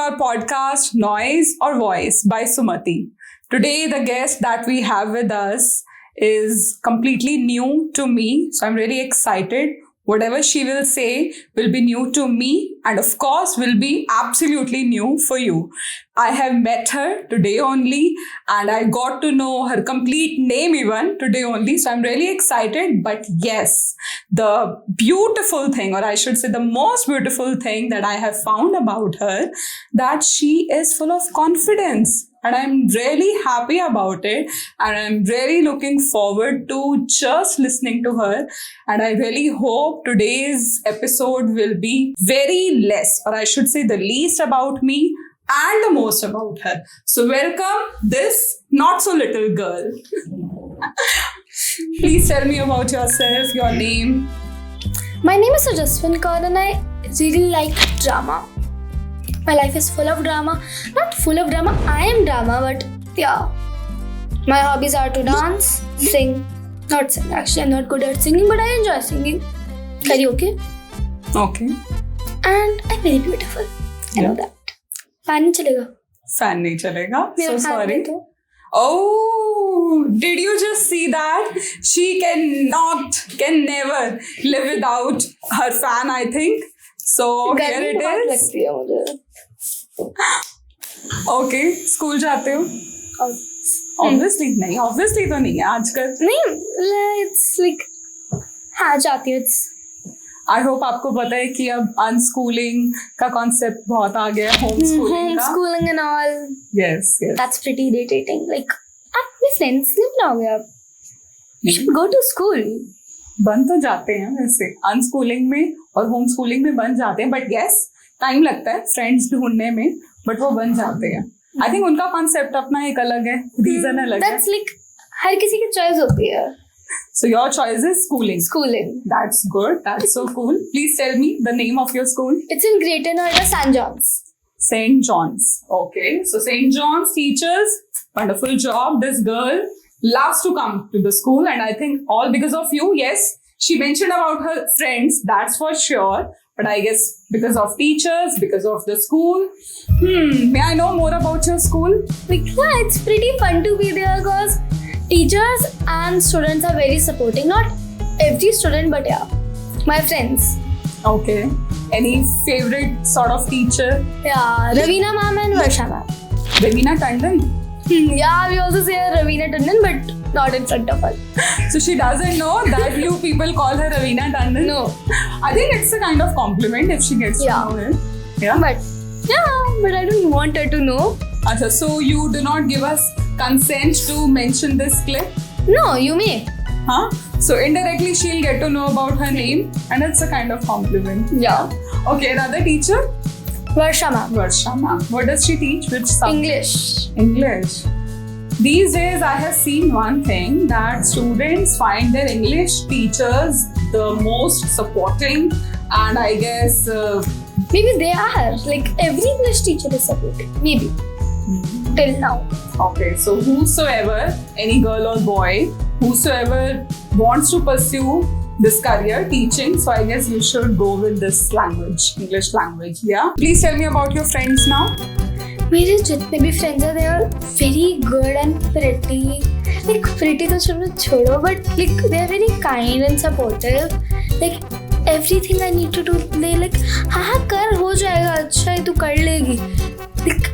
our podcast Noise or Voice by Sumati. Today, the guest that we have with us is completely new to me, so I'm really excited. Whatever she will say will be new to me and of course will be absolutely new for you. I have met her today only and I got to know her complete name even today only. So I'm really excited. But yes, the beautiful thing, or I should say the most beautiful thing that I have found about her, that she is full of confidence. And I'm really happy about it. And I'm really looking forward to just listening to her. And I really hope today's episode will be very less, or I should say the least about me and the most about her. So welcome this not so little girl. Please tell me about yourself, your name. My name is Sajaswin Kaur and I really like drama. My life is full of drama. Not full of drama, I am drama, but yeah. My hobbies are to dance, sing. Not sing, actually I'm not good at singing, but I enjoy singing. Karaoke. Okay. And I'm very beautiful. I know that. Fan nahi chalega. Fan nahi chalega. So Mera fan sorry. nahi to. Oh, did you just see that? She can never live without her fan, I think. So here गर्मी it बहुत is. लगती है मुझे. Okay, school जाते हो? Obviously नहीं, obviously तो नहीं है आजकल. नहीं, it's like हाँ जाती हूँ. I hope आपको पता है कि अब unschooling का concept बहुत आ गया है, homeschooling का. Homeschooling and all. Yes. That's pretty irritating. Like आप अपने friends नहीं बनाओगे आप. You should go to school. बन तो जाते हैं वैसे अनस्कूलिंग में और होम स्कूलिंग में बन जाते हैं, बट यस टाइम लगता है फ्रेंड्स ढूंढने में, बट वो बन जाते हैं. आई थिंक उनका कॉन्सेप्ट अपना एक अलग है, रीजन अलग है. That's like हर किसी की चॉइस होती है. So your choice is schooling. Schooling. That's good. That's so cool. Please tell me the name of your school. It's in Greater Noida, St. John's. St. John's. Okay. So St. John's teachers, wonderful job. This girl loves to come to the school and I think all because of you. Yes, she mentioned about her friends, that's for sure. But I guess because of teachers, because of the school. May I know more about your school? Like, yeah, it's pretty fun to be there because teachers and students are very supporting. Not every student, but yeah, my friends. Okay. Any favorite sort of teacher? Yeah, Ravina ma'am and Varsha ma'am. Ravina Tandon. Yeah, we also say Ravina Tandon, but not in front of her. So she doesn't know that you people call her Ravina Tandon? No. I think it's a kind of compliment if she gets to know it. Yeah. But I don't want her to know. Achha, so you do not give us consent to mention this clip? No, you may. Huh? So indirectly she'll get to know about her name and it's a kind of compliment. Yeah. Okay, another teacher? Varsha ma'am. Varsha ma'am. What does she teach? Which subject? English. These days I have seen one thing, that students find their English teachers the most supporting, and I guess Maybe they are. Like every English teacher is supporting. Maybe. Till now. Okay, so whosoever, any girl or boy, whosoever wants to pursue this career, teaching, so I guess you should go with this language, English language. Yeah. Please tell me about your friends now. मेरे जितने भी friends हैं, they are very good and pretty. Like pretty तो चलो छोड़ो, but like they are very kind and supportive. Like everything I need to do, they like हाँ कर हो जाएगा, अच्छा है तू कर लेगी. Like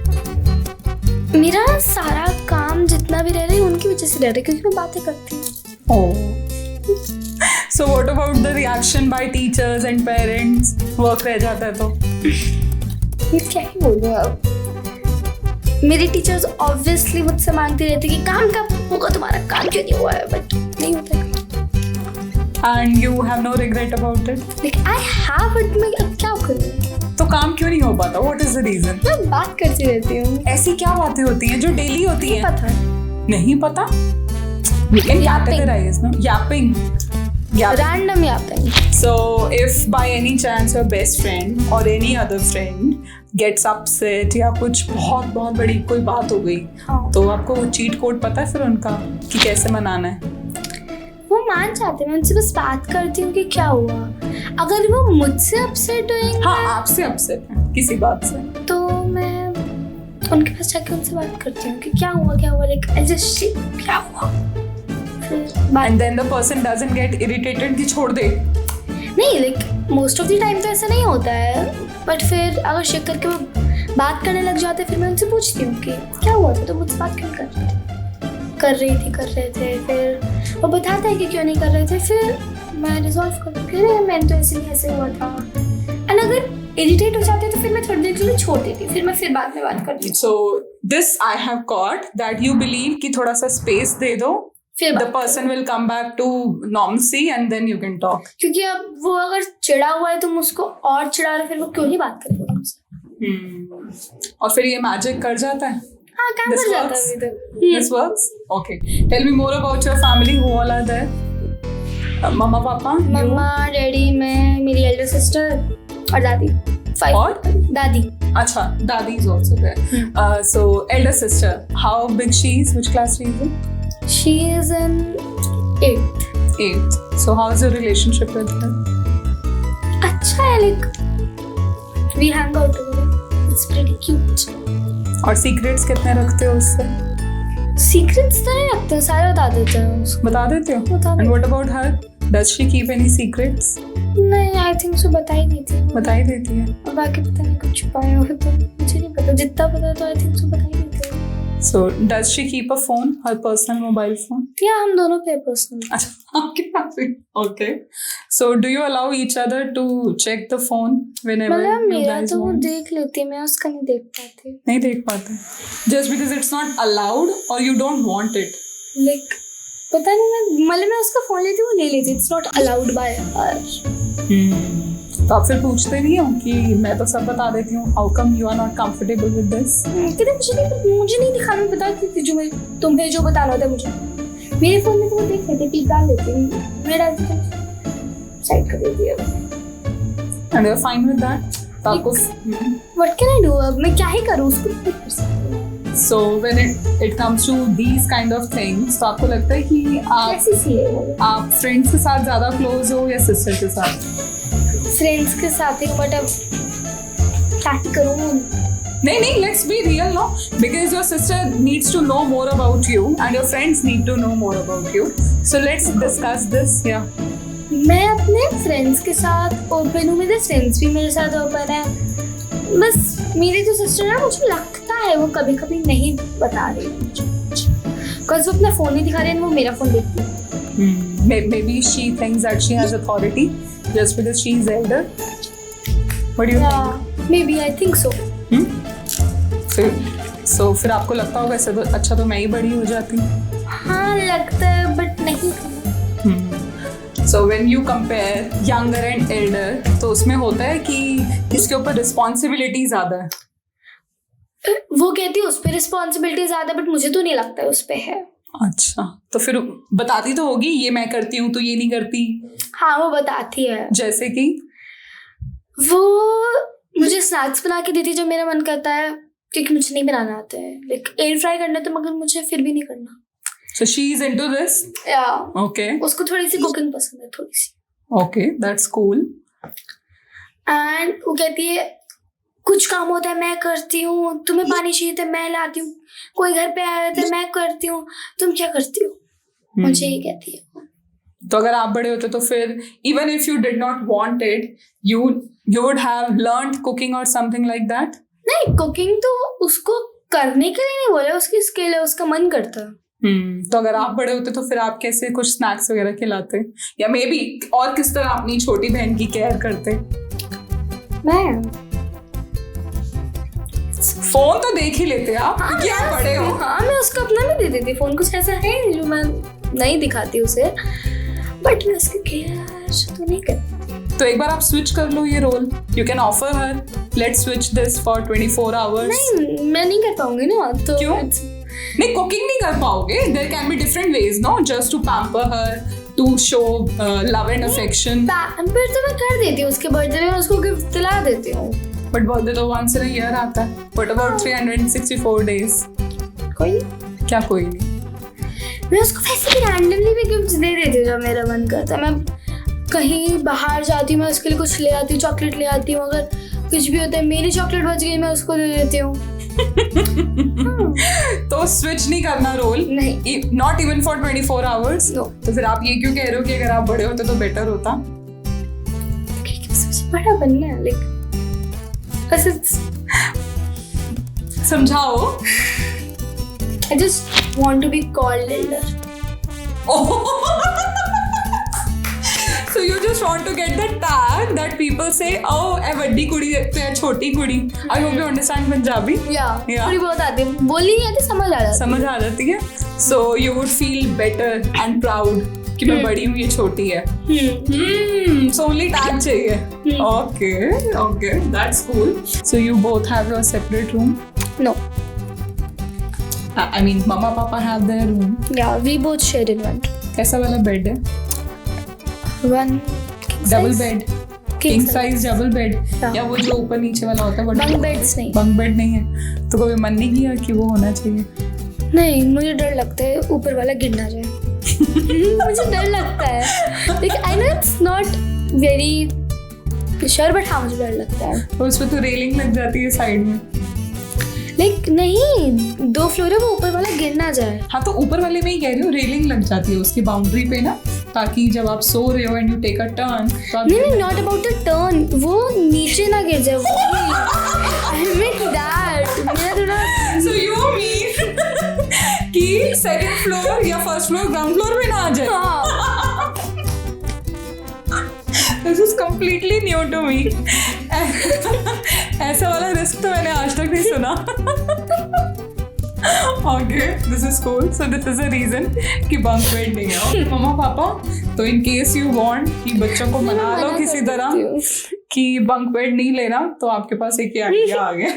मेरा सारा काम जितना भी रह रहा है उनकी वजह से रह रहा है क्योंकि मैं बातें करती हूँ. Oh. So what about the reaction by teachers and parents? Work रह जाता है तो? ये क्या ही बोल रहे हो आप? मेरी टीचर्स ऑब्वियसली मुझसे मांगती रहती कि काम कब होगा, तुम्हारा काम क्यों नहीं हुआ है, बट नहीं होता है. And you have no regret about it? Like I have, but मैं अब क्या करूँ? तो काम क्यों नहीं हो पाता? What is the reason? मैं बात करती रहती हूँ. ऐसी क्या बातें होती हैं जो डेली होती हैं? पता नहीं पता? We can categorize, no? Yapping. Random yapping. So if by any chance your best friend or any other friend gets upset या कुछ बहुत बहुत बड़ी कोई बात हो गई, तो आपको वो चीट कोड पता है फिर उनका कि कैसे मनाना है? वो मान जाते हैं, मैं उनसे बस बात करती हूँ कि क्या हुआ. अगर वो मुझसे अपसेट होंगे, हाँ आपसे अपसेट है किसी बात से, तो मैं उनके पास जाके उनसे बात करती हूँ कि क्या हुआ, लाइक आई जस्ट क्या हुआ, फिर बात। And then the person doesn't get irritated कि छोड़ दे. नहीं, like most of the time तो ऐसा नहीं होता है, बट फिर अगर शेक करके वो बात करने लग जाते फिर मैं उनसे पूछती हूँ कि क्या हुआ था, तो मुझसे बात क्यों कर रहे थे, फिर वो बताता है कि क्यों नहीं कर रहे थे, फिर मैं रिजॉल्व करती हूँ कि अरे मैंने तो ऐसे हुआ था। एंड अगर इरिटेट हो जाते तो फिर मैं थोड़ी देर के लिए छोड़ देती, फिर मैं फिर बाद में बात करती हूँ। So this I have caught that you believe कि थोड़ा सा space दे दो, फिर the person will come back to normalcy and then you can talk. क्योंकि अब वो अगर चिढ़ा हुआ है तुम उसको और चिढ़ा रहे, फिर वो क्यों नहीं बात करेगा तुमसे। और फिर ये मैजिक कर जाता है. हाँ, काम This कर जाता works? है अभी तक। This works? Okay. Tell me more about your family. Who all are there? मम्मा पापा? मम्मा, डैडी, मैं, मेरी एल्डर सिस्टर और दादी। 5 और? दादी। अच्छा, दादी is also there. So elder sister, how big she is? Which class she is in? She is in 8th. 8th. So how is your relationship with her? अच्छा है, like we hang out together. It's pretty cute. और secrets कितने रखते हो उससे? Secrets तो नहीं रखते, सारे बता देते हैं उसको। बता देते हो? बता And देते। what about her? Does she keep any secrets? नहीं, I think so बता ही देती है। बता ही देती है. और बाकी पता नहीं कुछ छुपाया हो तो मुझे नहीं पता, जितना पता तो I think so बता ही देती है। So does she keep a phone, her personal mobile phone? या हम दोनों पे पर्सनल। अच्छा, आपके पास भी. Okay. So do you allow each other to check the phone whenever मतलब you मेरा guys तो वो want? देख लेती है, मैं उसका नहीं देख पाती। नहीं देख पाते. Just because it's not allowed or you don't want it. Like पता नहीं, मैं उसका फोन लेती हूँ, वो ले लेती। इट्स नॉट अलाउड बाय हर। तो आप फिर पूछते नहीं हो कि मैं तो सब बता देती हूँ, how come you are not comfortable with this? कहते मुझे नहीं दिखाना, पता कि जो तुम्हें जो बताना होता है मुझे। मेरे फोन में तो वो देख लेते, टिक डाल लेते, मैं डालती हूँ, साइड कर देती है। And you are fine with that? तो आपको व्हाट कैन आई डू, अब मैं क्या ही करूँ, उसको नहीं कर सकती। So when it comes to these kind of things, तो आपको लगता है कि आप फ्रेंड्स के साथ ज्यादा क्लोज हो या सिस्टर के साथ? फ्रेंड्स के साथ ही, बट अब क्या ही करूँ। नहीं, let's be real, no? Because your sister needs to know more about you and your friends need to know more about you. So let's discuss this, yeah. मैं अपने फ्रेंड्स के साथ ओपन हूँ, मेरे फ्रेंड्स भी मेरे साथ ओपन है। बस मेरी जो सिस्टर है, मुझे लगता है वो कभी कभी नहीं बता रही मुझे, बिकॉज वो अपना फ़ोन नहीं दिखा रही है, वो मेरा फ़ोन देखती है। Maybe she thinks that she has authority just because she is elder. What do you think? Maybe, I think so. So फिर आपको लगता होगा ऐसे तो अच्छा तो मैं ही बड़ी हो जाती। हाँ लगता है, बट नहीं। So when you compare younger and elder, तो उसमें होता है कि इसके ऊपर रिस्पॉन्सिबिलिटी ज्यादा है। वो कहती है उस पर रिस्पॉन्सिबिलिटी ज्यादा, बट मुझे तो नहीं लगता है उस पे है। अच्छा, तो फिर बताती तो होगी, ये मैं करती हूँ तो ये नहीं करती। हाँ, वो बताती है। जैसे कि वो मुझे स्नैक्स बना के देती जब मेरा मन करता है, क्योंकि मुझे नहीं बनाना आता है। लाइक एयर फ्राई करना तो, मगर मुझे फिर भी नहीं करना। So she is into this? Yeah. Okay. उसको थोड़ी सी कुकिंग पसंद है, थोड़ी सी। Okay, that's cool. And वो कहती है कुछ काम होता है मैं करती हूँ, तुम्हें पानी चाहिए तो मैं लाती हूँ, कोई घर पे आया तो मैं करती हूँ, तुम क्या करती हो? मुझे ये कहती है। तो अगर आप बड़े होते तो फिर even if you did not want it, you would have learned cooking or something like that? नहीं, कुकिंग तो उसको करने के लिए नहीं बोला, उसकी स्किल है, उसका मन करता है। तो अगर आप बड़े होते तो फिर आप कैसे कुछ स्नैक्स वगैरह खिलाते, या मे बी और किस तरह अपनी छोटी बहन की केयर करते? मैं फोन तो देख ही लेते आप, क्योंकि आप बड़े हो। हाँ, मैं उसको अपना भी दे देती फोन, कुछ ऐसा है जो मैं नहीं दिखाती उसे, बट मैं उसकी केयर तो नहीं करती। तो एक बार आप स्विच कर लो ये role, you can offer her let's switch this for 24 hours. नहीं, मैं नहीं कर पाऊंगी ना। तो क्यों नहीं? कुकिंग नहीं कर पाओगे? There can be different ways, no, just to pamper her, to show love and affection. Pamper तो मैं कर देती हूँ, उसके बर्थडे में उसको गिफ्ट दिला देती हूँ, बट बर्थडे तो वंस इन अ ईयर आता है। What about 364 days? कोई क्या कोई नहीं? मैं उसको वैसे भी रैंडमली भी गिफ्ट दे देती हूँ जब मेरा मन करता है। मैं कहीं बाहर जाती हूँ, मैं उसके लिए कुछ ले आती हूँ, चॉकलेट ले आती हूँ, अगर कुछ भी होता है, मेरी चॉकलेट बच गई मैं उसको दे देती हूँ। तो स्विच नहीं करना रोल, नहीं, not even for 24 hours. No. तो फिर आप ये क्यों कह रहे हो कि अगर आप बड़े होते तो बेटर होता? सबसे बड़ा बनना है, लाइक बस समझाओ। I just want to be called elder. So you just want to get the tag that people say, oh, a ਵੱਡੀ ਕੁੜੀ ਤੇ a ਛੋਟੀ ਕੁੜੀ। I hope you understand Punjabi. Yeah, Yeah. थोड़ी बहुत आती है, बोली नहीं आती, समझ आ जाती समझ आ जाती है। So you would feel better and proud कि मैं बड़ी हूँ, ये छोटी है। So only tag चाहिए। Okay, okay, that's cool. So you both have your separate room. No. I mean, mama papa have their room. Yeah, we both share in one. कैसा वाला बेड है? One double bed, king size. Size double bed, हाँ. या वो जो ऊपर नीचे वाला होता है? Bunk beds नहीं. बंक बेड नहीं है। तो कभी मन नहीं किया कि वो होना चाहिए? नहीं, मुझे डर लगता है ऊपर वाला गिर ना जाए। मुझे डर लगता है, like I know it's not very sure, but हाँ मुझे डर लगता है। और उस पे तो रेलिंग लग जाती है साइड में। लाइक नहीं, 2 फ्लोर है, वो ऊपर वाला गिर ना जाए। हाँ, तो ऊपर वाले में ही कह रही हूँ, रेलिंग लग जाती है उसकी बाउंड्री पे ना, ताकि जब आप सो रहे हो and you take a turn तो आप नहीं, नॉट अबाउट द टर्न, वो नीचे ना गिर जाए। आई मीन दैट, मेरा थोड़ा So you mean कि सेकंड फ्लोर या फर्स्ट फ्लोर ग्राउंड फ्लोर पे ना आ जाए? हाँ। This is completely new to me. ऐसा वाला रिस्क तो मैंने आज तक नहीं सुना। Okay, this is cool. So this is a reason कि bunk bed नहीं है। Okay, मम्मा पापा, तो in case you want कि बच्चों को मना लो किसी तरह कि bunk bed नहीं लेना, तो आपके पास एक ही आइडिया आ गया।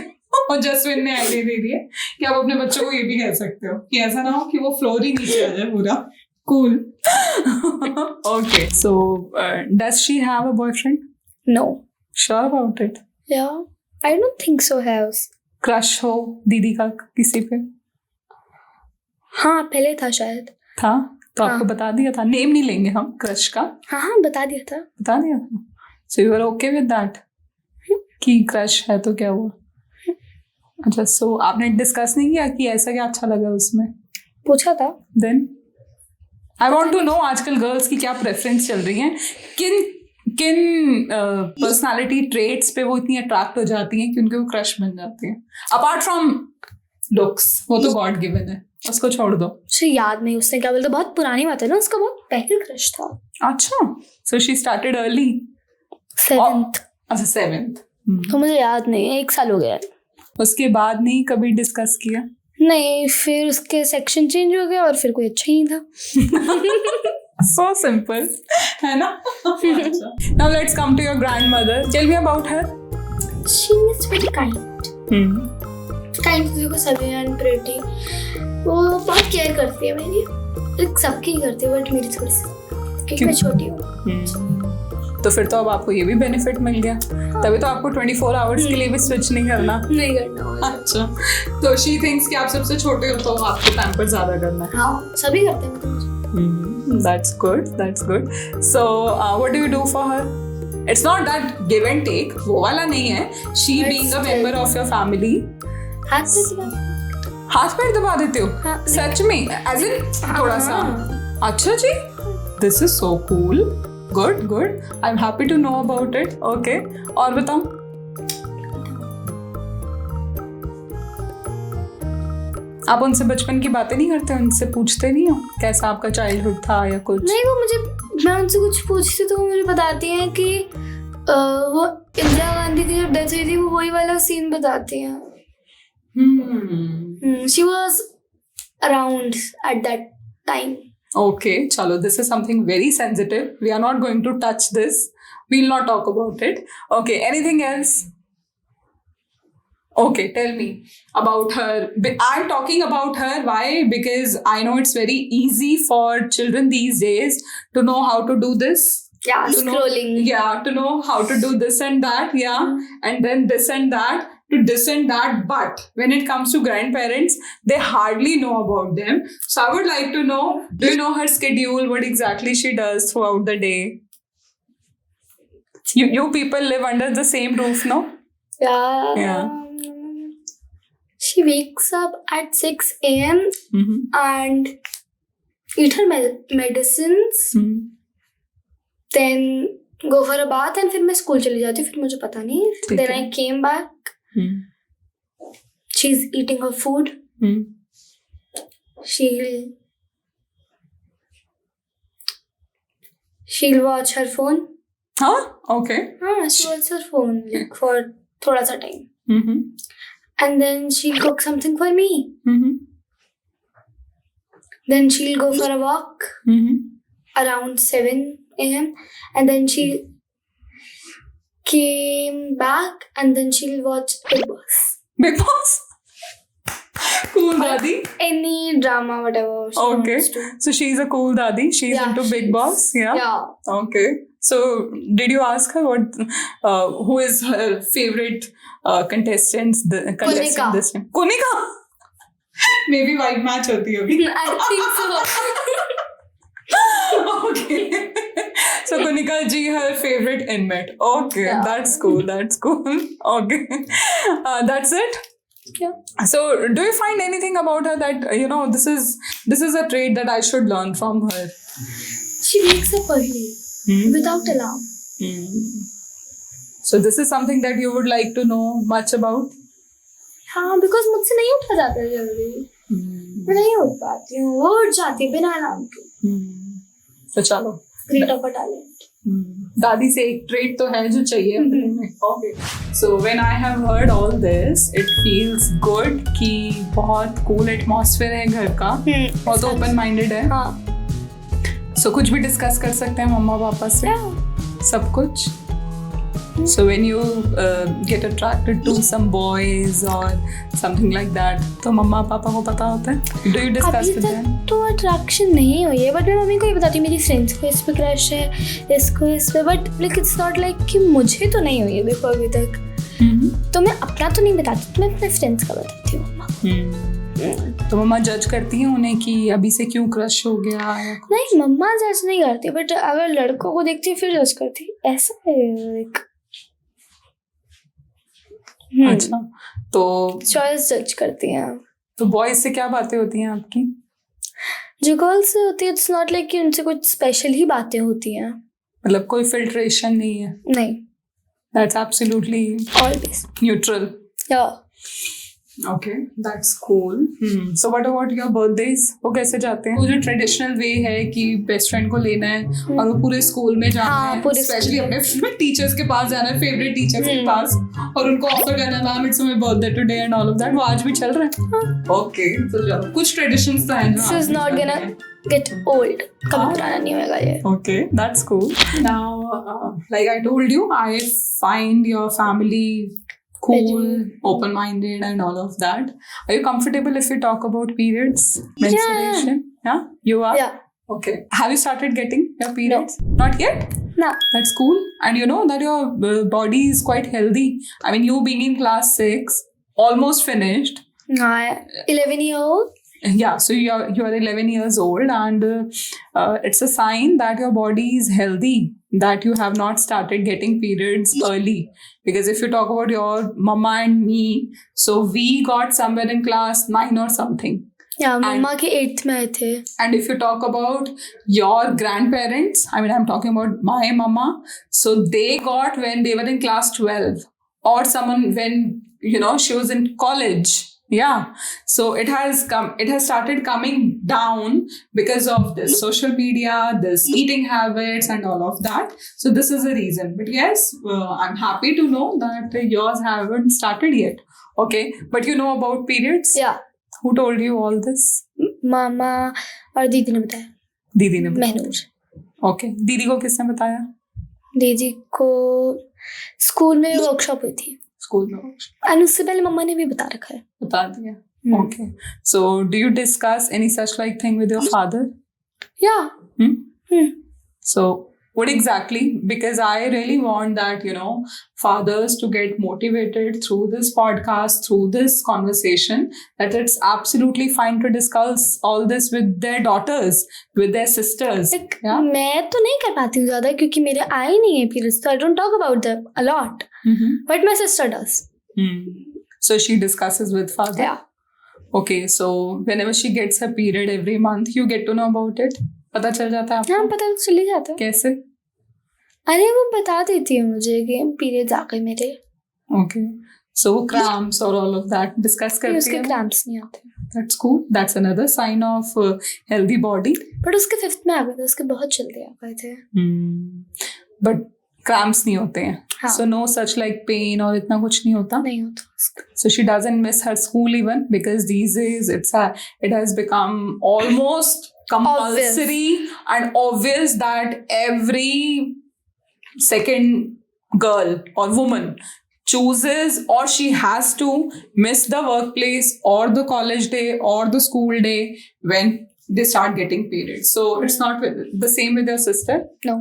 और जसविन ने आइडिया दे दी है कि आप अपने बच्चों को ये भी कह सकते हो कि ऐसा ना हो कि वो फ्लोर ही नीचे आ जाए पूरा। Cool. Okay, so does she have a boyfriend? No. Sure about it? Yeah, I don't think so has. Crush हो दीदी का किसी पे? हाँ, पहले था शायद। था? तो हाँ. आपको बता दिया था? नेम नहीं लेंगे हम क्रश का। हाँ, बता दिया था। बता दिया था? So you were okay with that? कि क्रश है तो क्या हुआ? अच्छा, so आपने डिस्कस नहीं किया कि ऐसा क्या अच्छा लगा उसमें? पूछा था। Then I want to know आजकल गर्ल्स की क्या प्रेफरेंस चल रही है, किन पर्सनालिटी ट्रेट्स पे वो इतनी अट्रैक्ट हो जाती हैं कि उनके वो क्रश बन जाती हैं, अपार्ट फ्रॉम लुक्स, वो तो गॉड गिवन है, उसको छोड़ दो। मुझे याद नहीं उसने क्या बोलता, बहुत पुरानी बात है ना, उसका बहुत पहले क्रश था। अच्छा, so she started early. 7th। अच्छा, 7th। तो मुझे याद नहीं, 1 साल हो गया। उसके बाद नहीं कभी डिस्कस किया? नहीं, फिर उसके सेक्शन चेंज हो गया और फिर कोई अच्छा ही नहीं था। So simple, है ना? Now let's come to your grandmother. Tell me about her. She is very kind. Kind to सभी and pretty. वो बहुत केयर करती है मेरी, सबकी ही करती है, बट मेरी थोड़ी सी, क्योंकि मैं छोटी हूँ। तो फिर तो अब आपको ये भी बेनिफिट मिल गया। तभी तो आपको 24 आवर्स के लिए भी स्विच नहीं करना। नहीं करना। अच्छा, तो शी थिंक्स कि आप सबसे छोटे हो तो आपको पैम्पर ज्यादा करना है। हाँ, सभी करते हैं। That's good. That's good. So, what do you do for her? It's not that give and take. वो वाला नहीं है. She being a member of your family. हाथ पैर दबा देते हो? हाँ, सच में? As in थोड़ा सा? अच्छा जी. This is so cool. Good, good. I'm happy to know about it. Okay. और बताओ. आप उनसे बचपन की बातें नहीं करते, उनसे पूछते नहीं हो कैसा आपका चाइल्डहुड था या कुछ? नहीं, वो मुझे, मैं उनसे कुछ पूछती तो वो मुझे बताती हैं कि वो इंदिरा गांधी की जब डेथ हुई थी, वो वही वाला सीन बताती हैं। She was around at that time. Okay, chalo, this is something very sensitive. We are not going to touch this. We'll not talk about it. Okay, anything else? Okay, tell me about her. I'm talking about her. Why? Because I know it's very easy for children these days to know how to do this. Yeah, to scrolling. To know how to do this and that. Yeah, and then this and that. To this and that, but when it comes to grandparents, they hardly know about them. So I would like to know, do you know her schedule? What exactly she does throughout the day? You people live under the same roof, no? Yeah. She wakes up at 6 a.m. and eat her medicines, then go for a bath and फिर मैं school चली जाती हूँ. फिर मुझे पता नहीं. Then I came back. She's eating her food. She'll watch her phone. Huh? Okay. She watches her phone like for thoda sa time. And then she'll cook something for me. Then she'll go for a walk around 7 a.m. And then she came back and then she'll watch Big Boss. Big Boss? Cool daddy. Any drama, whatever. Okay. So she's a cool daddy. She's into Big Boss. Yeah. Okay. So did you ask her what who is her favorite contestant this time? Konika. Maybe white match hoti hogi. I think so. Okay. So Konika ji, her favorite inmate. Okay. That's cool. Okay. That's it. Yeah. So do you find anything about her that this is a trait that I should learn from her? She wakes up early without alarm. So this is something that you would like to know much about? हाँ, because मुझसे नहीं उठा जाता है जल्दी. मैं नहीं उठ पाती हूँ. वो उठ जाती है बिना अलार्म के. तो चलो. Great of a talent. दादी से एक ट्रेट तो है जो चाहिए अपने में. Okay. So when I have heard all this, it feels good कि बहुत cool atmosphere है घर का. बहुत open minded है. हाँ. So कुछ भी डिस्कस कर सकते हैं मम्मा पापा से. सब कुछ. So when you get attracted to some boys or something like that, तो मम्मा पापा को पता होता है? Do you discuss with them? अभी तक तो अट्रैक्शन नहीं हुई है, बट मैं मम्मी को ही बताती हूँ मेरी फ्रेंड्स को इस पे क्रश है, इसको इस पे, but like it's not like कि मुझे तो नहीं हुई है देखो अभी तक. तो मैं अपना तो नहीं बताती, तो मैं अपने फ्रेंड्स का बताती हूँ मम्मा को. तो मम्मा जज करती हैं उन्हें कि अभी से क्यों क्रश हो गया? नहीं, मम्मा जज नहीं करती, बट अगर लड़कों को देखती है फिर जज करती. ऐसा है अच्छा. तो चॉइस जज करती हैं. तो बॉयज से क्या बातें होती हैं आपकी? जो गर्ल्स से होती है इट्स नॉट लाइक कि उनसे कुछ स्पेशल ही बातें होती हैं. मतलब कोई फिल्ट्रेशन नहीं है? नहीं. That's absolutely always neutral. Yeah. Okay, that's cool. So what about your birthdays? वो कैसे जाते हैं? वो जो ट्रेडिशनल वे है कि बेस्ट फ्रेंड को लेना है और वो पूरे स्कूल में जाना है, स्पेशली अपने टीचर्स के पास जाना है, फेवरेट टीचर्स के पास, और उनको ऑफर करना है, ma'am it's my birthday today and all of that. वो आज भी चल रहा है? ओके. तो चलो कुछ ट्रेडिशंस तो हैं. This is not gonna get old. कभी पुराना नहीं होगा ये. Okay, that's cool. Now, like I told you, I find your family cool, open-minded and all of that. Are you comfortable if we talk about periods? Menstruation? Yeah? You are? Yeah. Okay. Have you started getting your periods? No. Not yet? No. That's cool. And you know that your body is quite healthy. I mean, you being in class 6, almost finished. 11-year-old. Yeah, so you are 11 years old, and it's a sign that your body is healthy, that you have not started getting periods early. Because if you talk about your mama and me, so we got somewhere in class 9 or something. Yeah, mama के 8th में आए थे. And if you talk about your grandparents, I mean, I'm talking about my mama, so they got when they were in class 12, or someone when she was in college. Yeah, so it has started coming down because of this social media, this eating habits and all of that. So this is a reason. But yes, I'm happy to know that yours haven't started yet. Okay, but you know about periods? Yeah. Who told you all this? मामा और दीदी ने बताया. दीदी ने बताया. Mahnoor. Okay, दीदी को किसने बताया? दीदी को स्कूल में वर्कशॉप हुई थी. स्कूल में. और उससे पहले मम्मा ने भी बता रखा है. बता दिया. Okay. So do you discuss any such like thing with your father? Yeah. So what exactly? Because I really want that, fathers to get motivated through this podcast, through this conversation, that it's absolutely fine to discuss all this with their daughters, with their sisters. Yeah? मैं तो नहीं कर पाती हूँ ज़्यादा क्योंकि मेरे आए नहीं है periods, so I don't talk about them a lot. But my sister does. So she discusses with father. Yeah. Okay, so whenever she gets her period every month, you get to know about it. पता चल जाता है आपको? हाँ, पता तो चल ही जाता है. कैसे? अरे वो बता देती है मुझे कि पीरियड्स आ गए मेरे. Okay, so cramps or all of that discuss करती है. उसके cramps नहीं आते. That's cool. That's another sign of healthy body. But उसके 5th में आ गए थे, उसके बहुत जल्दी आ गए थे. But cramps नहीं होते हैं. हाँ. So no such like pain और इतना कुछ नहीं होता. नहीं होता. So she doesn't miss her school even because these days it has become almost compulsory and obvious that every second girl or woman chooses or she has to miss the workplace or the college day or the school day when they start getting periods. So it's not the same with your sister? No.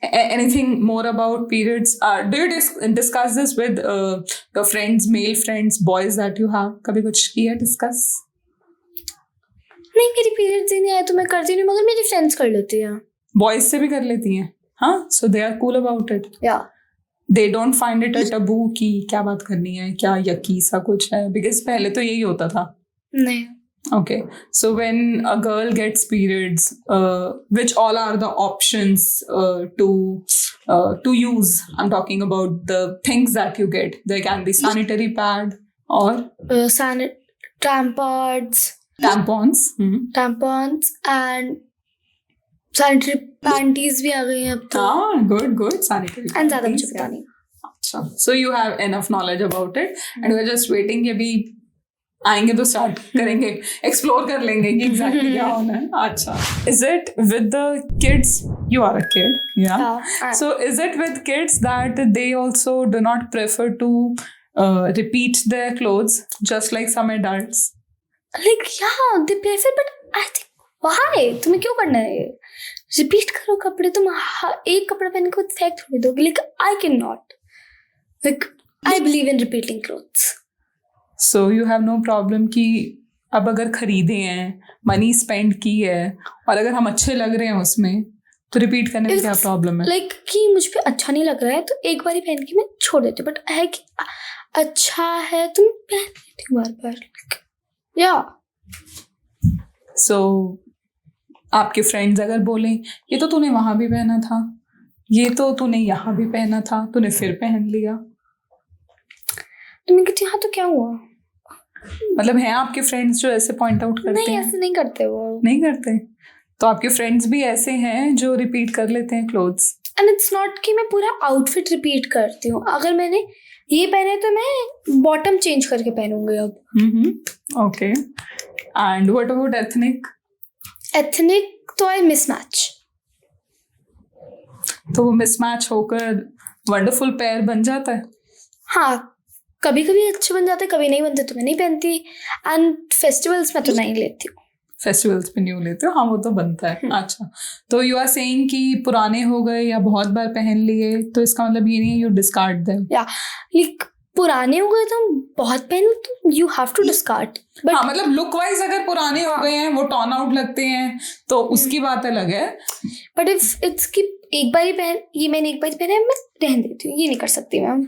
Anything more about periods? Do you discuss this with your friends, male friends, boys that you have? कभी कुछ किया discuss? नहीं, मेरी periods ही नहीं आए तो मैं करती नहीं, मगर मेरी फ्रेंड्स कर लेती हैं. Boys से भी कर लेती हैं? हाँ, so they are cool about it. Yeah. They don't find it a taboo कि क्या बात करनी है, क्या यकी सा कुछ है, because पहले तो यही होता था. नहीं. Okay, so when a girl gets periods, which all are the options to use? I'm talking about the things that you get. There can be sanitary pad or tampons. Tampons. Tampons and sanitary panties भी आ गई हैं अब तो. Good. Sanitary And ज़्यादा panties, मुझे पता नहीं. अच्छा, so you have enough knowledge about it and we're just waiting कि अभी आएंगे तो स्टार्ट करेंगे, एक्सप्लोर कर लेंगे कि एग्जैक्टली क्या होना है. अच्छा, is it with the kids? You are a kid, ya? So is it with kids that they also do not prefer to repeat their clothes just like some adults? Like yeah, they prefer, but I think why? तुम्हें क्यों करना है ये? Repeat करो कपड़े. तुम एक कपड़ा पहन के फेंक थोड़ी दोगे. Like I cannot. Like I believe in repeating clothes. So you have no problem कि अब अगर खरीदे हैं, मनी स्पेंड की है और अगर हम अच्छे लग रहे हैं उसमें तो रिपीट करने में क्या प्रॉब्लम है? लाइक कि मुझ पे अच्छा नहीं लग रहा है तो एक बार ही पहन के मैं छोड़ देती हूँ, बट है कि अच्छा है तुम पहन लेती हो बार बार. या सो आपके फ्रेंड्स अगर बोलें ये तो तूने वहां भी पहना था, ये तो तूने यहाँ भी पहना था, तूने फिर पहन लिया, तो मैं कहती हाँ तो क्या हुआ? मतलब हैं आपके फ्रेंड्स जो ऐसे पॉइंट आउट करते नहीं, हैं? ऐसे नहीं करते वो. नहीं करते? तो आपके फ्रेंड्स भी ऐसे हैं जो रिपीट कर लेते हैं क्लोथ्स? एंड इट्स नॉट कि मैं पूरा आउटफिट रिपीट करती हूँ. अगर मैंने ये पहने तो मैं बॉटम चेंज करके पहनूंगी अब. Okay. And what about ethnic? Ethnic तो आई मिसमैच. तो वो मिसमैच होकर वंडरफुल पेयर बन जाता है? हाँ, कभी कभी अच्छे बन जाते, कभी नहीं बनते तो मैं नहीं पहनती. एंड फेस्टिवल्स में तो नहीं लेती हूँ. फेस्टिवल्स पे न्यू लेते हो? हाँ, वो तो बनता है. अच्छा, तो यू आर सेइंग कि पुराने हो गए या बहुत बार पहन लिए तो इसका मतलब ये नहीं है यू डिस्कार्ड देम? या लाइक पुराने हो गए तो बहुत पहन तो you have to discard. But हाँ, मतलब लुक वाइज अगर पुराने हो गए हैं, वो टर्न आउट लगते हैं तो उसकी बात अलग है. बट इफ इट्स कि एक बार ही पहन, ये मैंने एक बार ही पहना है, मैं रहने देती हूँ, ये नहीं कर सकती मैम.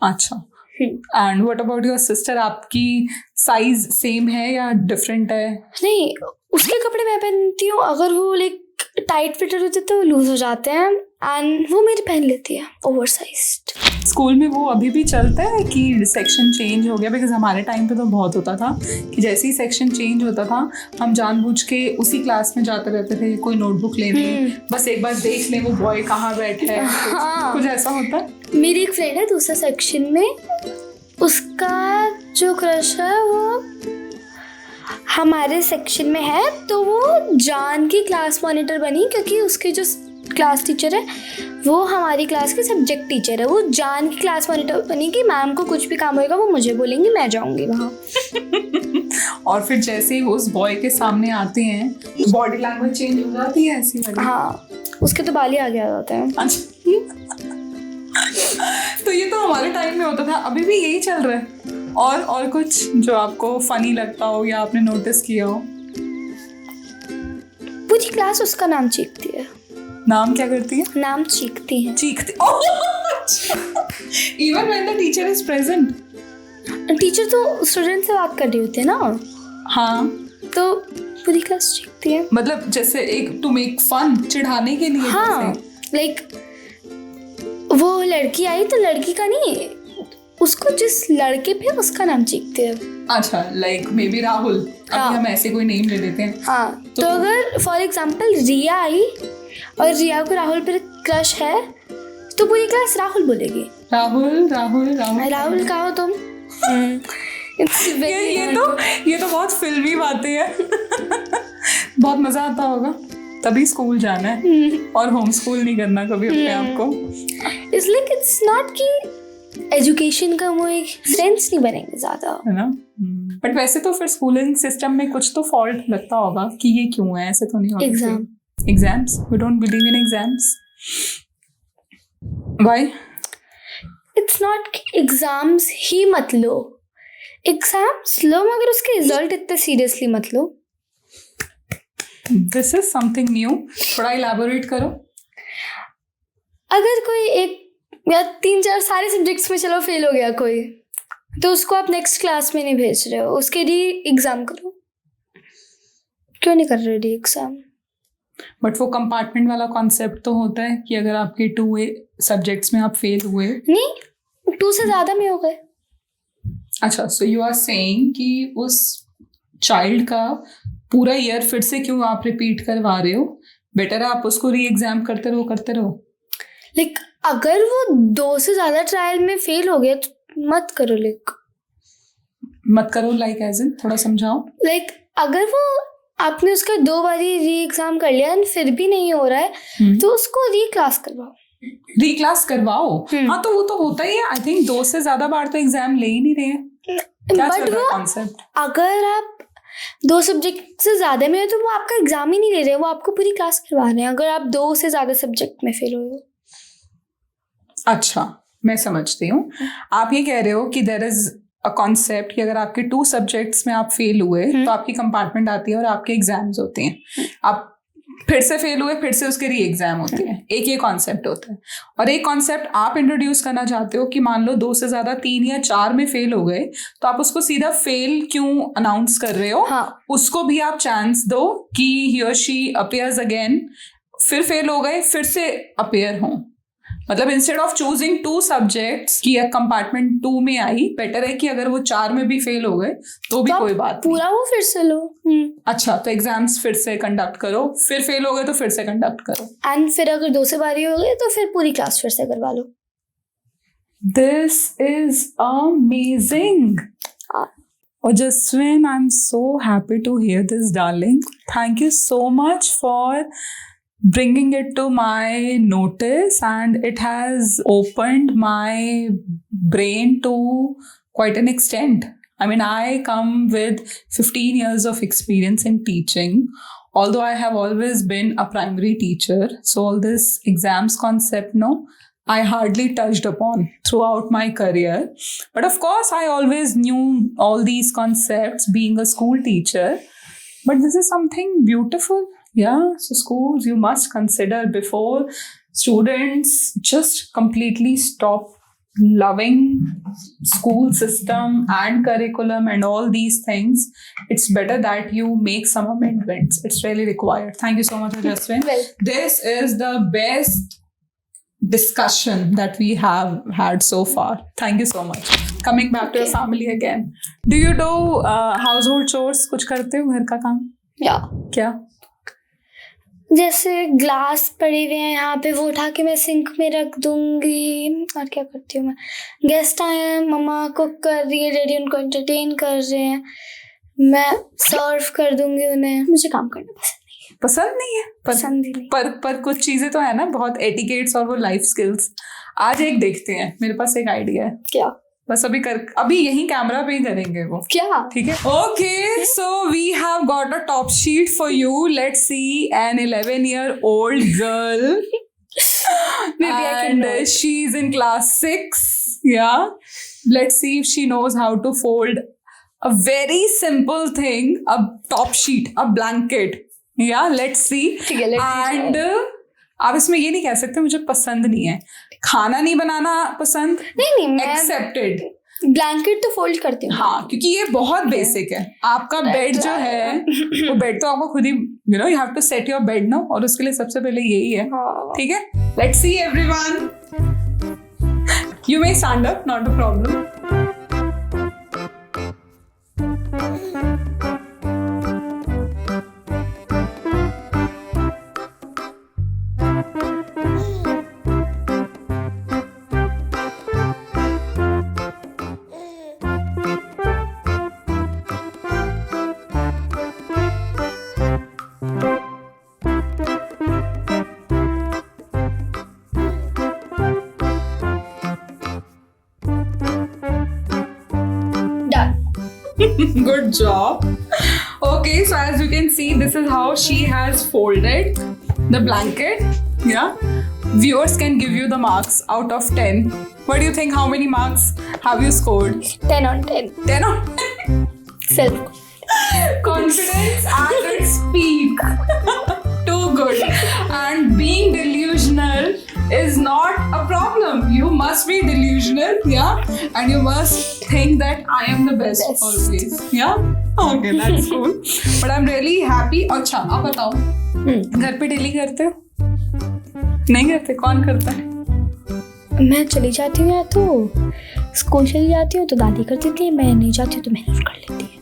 अच्छा. And what about your sister? आपकी साइज सेम है या डिफरेंट है? नहीं, उसके कपड़े मैं पहनती हूँ, अगर वो लाइक टाइट फिटेड होते तो लूज हो जाते हैं एंड वो मेरी पहन लेती है ओवरसाइज्ड. स्कूल में वो अभी भी चलता है कि सेक्शन चेंज हो गया? बिकॉज हमारे टाइम पे तो बहुत होता था कि जैसे ही सेक्शन चेंज होता था हम जानबूझ के उसी क्लास में जाते रहते थे, कोई नोटबुक लेने, बस एक बार देख लें वो बॉय कहाँ बैठा है. हाँ. कुछ ऐसा होता है? मेरी एक फ्रेंड है दूसरे सेक्शन में, उसका जो क्रश है वो हमारे सेक्शन में है, तो वो जान की क्लास मॉनिटर बनी क्योंकि उसकी जो क्लास टीचर है वो हमारी क्लास की सब्जेक्ट टीचर है. वो जान की क्लास मॉनिटर बनी कि मैम को कुछ भी काम होएगा वो मुझे बोलेंगी, मैं जाऊंगी वहाँ. और फिर जैसे ही वो उस बॉय के सामने आते हैं बॉडी लैंग्वेज चेंज हो जाती है ऐसी वाली? हाँ, उसके तो बाल ही आगे आ जाते हैं. अच्छा. तो ये तो हमारे टाइम में होता था, अभी भी यही चल रहा है? और कुछ जो आपको फनी लगता हो या आपने नोटिस किया हो? पूरी क्लास उसका नाम चीखती है. नाम क्या करती है? नाम चीखती है. चीखती? Even when the teacher is present. Teacher तो स्टूडेंट से बात कर रही होती है ना, हाँ, तो पूरी क्लास चीखती है. मतलब जैसे एक टू मेक फन, चिढ़ाने के लिए. हाँ, लाइक वो लड़की आई तो लड़की का नहीं, उसको जिस लड़के पे उसका नाम चीखते हैं. अच्छा, लाइक मे बी राहुल. हाँ. अभी हम ऐसे कोई नेम ले लेते हैं. हाँ, तो अगर फॉर एग्जाम्पल रिया आई और रिया को राहुल पर क्रश है तो पूरी क्लास राहुल बोलेगी. राहुल राहुल राहुल राहुल कहाँ हो तुम? ये तो बहुत फिल्मी बातें हैं. बहुत मजा आता होगा. तभी स्कूल जाना है और होम स्कूल नहीं करना कभी अपने आप को. इसलिए इट्स नॉट कि एजुकेशन का वो एक फ्रेंड्स नहीं बनेंगे ज्यादा, है ना. बट वैसे तो फिर स्कूलिंग सिस्टम में कुछ तो फॉल्ट लगता होगा कि ये क्यों है, ऐसे तो नहीं होगा. Exams, we don't believe in exams. Why? It's not exams ही मत लो, एग्जाम्स लो मगर उसके रिजल्ट इतने सीरियसली मत लो. This is something new. थोड़ा इलैबोरेट करो. अगर कोई एक या 3-4 सारे सब्जेक्ट्स में चलो फेल हो गया कोई, तो उसको आप नेक्स्ट क्लास में नहीं भेज रहे हो, उसके री एग्जाम करो. क्यों नहीं कर रहे री एग्जाम? बट वो कंपार्टमेंट वाला कॉन्सेप्ट तो होता है कि अगर आपके 2 सब्जेक्ट्स में आप फेल हुए, नहीं 2 से ज्यादा में हो गए. अच्छा, सो यू आर सेइंग कि उस चाइल्ड का पूरा ईयर फिर से क्यों आप रिपीट करवा रहे हो? बेटर है आप उसको री एग्जाम करते रहो. लाइक अगर वो 2 से ज्यादा ट्रायल में फेल हो गया तो मत करो. लाइक एज इन थोड़ा समझाओ. लाइक अगर वो आपने उसका 2 बारी री एग्जाम कर लिया फिर भी नहीं हो रहा है तो उसको री क्लास करवाओ. हाँ, तो वो तो होता ही है. आई थिंक 2 से ज्यादा बार तो एग्जाम ले ही नहीं रहे हैं. बट वो कॉन्सेप्ट अगर आप 2 सब्जेक्ट से ज्यादा में हो तो वो आपका एग्जाम ही नहीं ले रहे, वो आपको पूरी क्लास करवा रहे हैं अगर आप 2 से ज्यादा सब्जेक्ट में फेल हो. अच्छा, मैं समझती हूँ. आप ये कह रहे हो कि देयर इज अ कॉन्सेप्ट कि अगर आपके 2 सब्जेक्ट्स में आप फेल हुए तो आपकी कंपार्टमेंट आती है और आपके एग्जाम्स होते हैं. आप फिर से फेल हुए, फिर से उसके री एग्जाम होते हैं. एक ये कॉन्सेप्ट होता है. और एक कॉन्सेप्ट आप इंट्रोड्यूस करना चाहते हो कि मान लो 2 से ज्यादा 3 या 4 में फेल हो गए तो आप उसको सीधा फेल क्यों अनाउंस कर रहे हो? हाँ. उसको भी आप चांस दो कि ही और शी अपीयर्स अगेन. फिर फेल हो गए, फिर से अपीयर हो. मतलब इंस्टेड ऑफ चूजिंग 2 सब्जेक्ट्स कि कंपार्टमेंट 2 में आई, बेटर है कि अगर वो 4 में भी फेल हो गए तो भी कोई बात नहीं, पूरा वो फिर से लो. अच्छा, तो एग्जाम्स फिर से कंडक्ट करो, फिर फेल हो गए तो फिर से कंडक्ट करो. एंड फिर अगर 2 से बारी हो गए तो फिर पूरी क्लास फिर से करवा लो. This is amazing. Ojaswin, I'm so happy to hear this, darling. Thank you so much for bringing it to my notice, and it has opened my brain to quite an extent. I mean, I come with 15 years of experience in teaching, although I have always been a primary teacher. So all this exams concept, no, I hardly touched upon throughout my career. But of course, I always knew all these concepts being a school teacher. But this is something beautiful. Yeah, so schools, you must consider before students just completely stop loving school system and curriculum and all these things. It's better that you make some amendments. It's really required. Thank you so much, Ojaswin. Well, this is the best discussion that we have had so far. Thank you so much. Coming back to your family again. Do you do household chores? कुछ करते हो घर का काम? Yeah. क्या? जैसे glass पड़े हुए हैं यहाँ पे, वो उठा के मैं सिंक में रख दूंगी. और क्या करती हूँ मैं, गेस्ट आए हैं, मम्मा कुक कर रही है, डैडी उनको एंटरटेन कर रहे हैं, मैं सर्व कर दूंगी उन्हें. मुझे काम करना पसंद नहीं है. पर कुछ चीजें तो है ना, बहुत एटिकेट्स और वो लाइफ स्किल्स. आज एक देखते हैं, मेरे पास एक आइडिया है. क्या? बस अभी यही कैमरा पे ही करेंगे वो. क्या? ठीक है. Okay, so we have got a top sheet for you. Let's see an 11-year-old girl and she is in class 6. Yeah, let's see if she knows how to fold a very simple thing, a top sheet, a blanket. Yeah, let's see. And आप इसमें ये नहीं कह सकते मुझे पसंद नहीं है, खाना नहीं बनाना पसंद, नहीं मैं एक्सेप्टेड, ब्लैंकेट तो फोल्ड करती हूँ. हाँ, क्योंकि ये बहुत बेसिक है. आपका बेड जो है वो बेड तो आपको खुद ही you have to set your bed no, और उसके लिए सबसे पहले यही है. ठीक है, let's see everyone. You may stand up, not a problem. Good job. Okay, so as you can see, this is how she has folded the blanket. Yeah. Viewers can give you the marks out of 10. What do you think? How many marks have you scored? 10 on 10. 10 on 10. Self. Confidence at its peak. Too good. And being delusional is not a problem. You must be delusional, yeah? And you must think that I am the best. Always. Yeah? Okay, that's cool. But I'm really happy. अच्छा, आप बताओ, घर पे daily करते हो? नहीं करते? कौन करता है? मैं चली जाती हूँ या तो स्कूल चली जाती हूँ तो दादी कर देती है, मैं नहीं जाती हूँ तो महनूर कर लेती है.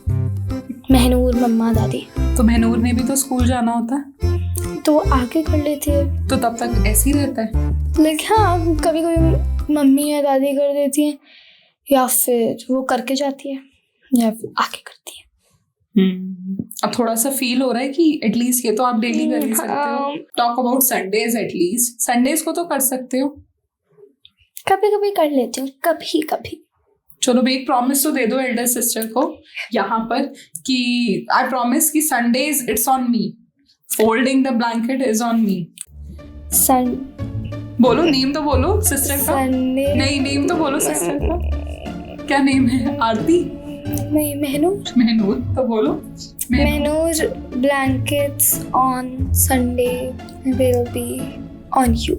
महनूर, मम्मा, दादी. तो महनूर ने भी तो स्कूल जाना होता है, तो आके कर लेती है. तो तब तक ऐसे ही रहता है. लेकिन हाँ, कभी कभी मम्मी या दादी कर देती हैं, या फिर वो करके जाती है, या फिर आके करती है. अब थोड़ा सा फील हो रहा है कि एटलीस्ट ये तो आप डेली कर ही सकते हो. Talk about Sundays. At least Sundays को तो कर सकते हो. कभी कभी कर लेती हूँ, कभी कभी. चलो भाई, एक प्रॉमिस तो दे दो एल्डर सिस्टर को यहाँ पर कि आई प्रॉमिस कि Sundays it's on me, folding the blanket is on me. Son बोलो, नेम तो बोलो सिस्टर का. संडे नहीं, नेम तो बोलो सिस्टर का. क्या नेम है? आरती? नहीं, महनूर. महनूर तो बोलो. Mahnoor blankets on Sunday will be on you.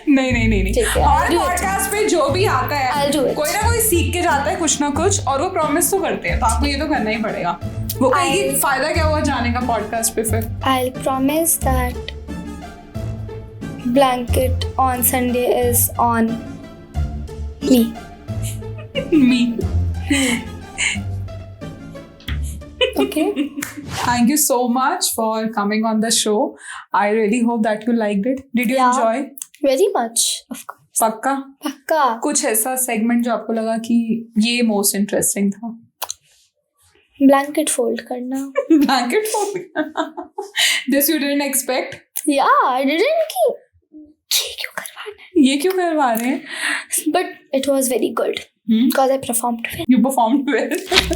नहीं. ठीक है, हमारे I'll do it. पॉडकास्ट पे जो भी आता है I'll do it. कोई ना कोई सीख के जाता है कुछ ना कुछ, और वो प्रॉमिस तो करते हैं, तो आपको ये तो करना ही पड़ेगा. वो कहेगी फायदा क्या हुआ जाने का पॉडकास्ट पे फिर. I'll promise that blanket on Sunday is on me. Me. Okay. Thank you so much for coming on the show. I really hope that you liked it. Did you Yeah. enjoy? Very much, of course. पक्का? पक्का. कुछ ऐसा segment जो आपको लगा कि ये most interesting था? Blanket fold करना. Blanket folding. This you didn't expect? Yeah, I didn't कि ये क्यों करवाना है? ये क्यों करवा रहे हैं? But it was very good. Because I performed well. You performed well.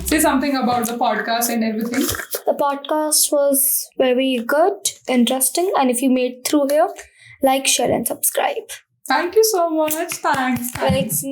Say something about the podcast and everything. The podcast was very good, interesting, and if you made through here, like, share, and subscribe. Thank you so much. Thanks. Thanks.